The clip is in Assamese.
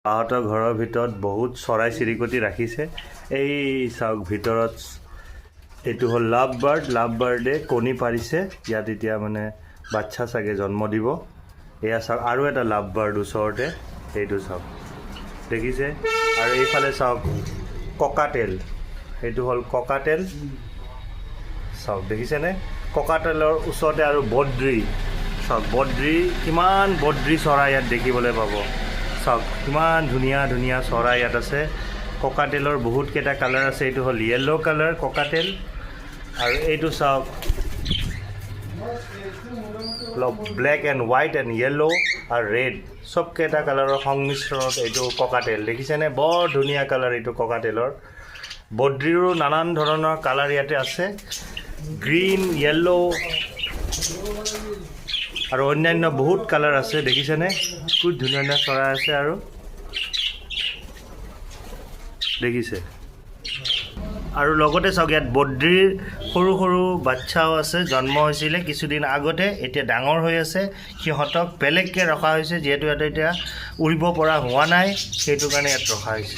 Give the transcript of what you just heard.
তাহঁতৰ ঘৰৰ ভিতৰত বহুত চৰাই চিৰিকটি ৰাখিছে। এই চাওক ভিতৰত এইটো হ'ল লাভ বাৰ্ডে কণী পাৰিছে। ইয়াত এতিয়া মানে বাচ্চা চাগে জন্ম দিব। এয়া চাওক আৰু এটা লাভ বাৰ্ড ওচৰতে, সেইটো চাওক দেখিছে। আৰু এইফালে চাওক ককাটেল, সেইটো হ'ল ককাটেল চাওক দেখিছেনে। ককাটেলৰ ওচৰতে আৰু বদ্ৰী চাওক, বদ্ৰী কিমান বদ্ৰী চৰাই ইয়াত দেখিবলৈ পাব। চাওক কিমান ধুনীয়া ধুনীয়া চৰাই ইয়াত আছে। ককাটেলৰ বহুতকেইটা কালাৰ আছে। এইটো হ'ল য়েল্ল' কালাৰ ককাটেল। আৰু এইটো চাওক অলপ black and white and yellow' আৰু ৰেড চবকেইটা কালাৰৰ সংমিশ্ৰণত এইটো ককাটেল দেখিছেনে। বৰ ধুনীয়া কালাৰ এইটো ককাটেলৰ। বদ্ৰীৰো নানান ধৰণৰ কালাৰ ইয়াতে আছে, গ্ৰীণ য়েল্ল' আৰু অন্যান্য বহুত কালাৰ আছে দেখিছেনে। খুব ধুনীয়া ধুনীয়া চৰাই আছে আৰু দেখিছে। আৰু লগতে চাওক ইয়াত বদ্ৰীৰ সৰু সৰু বাচ্চাও আছে, জন্ম হৈছিলে কিছুদিন আগতে, এতিয়া ডাঙৰ হৈ আছে। সিহঁতক বেলেগকৈ ৰখা হৈছে যিহেতু ইয়াতে এতিয়া উৰিব পৰা হোৱা নাই, সেইটো কাৰণে ইয়াত ৰখা হৈছে।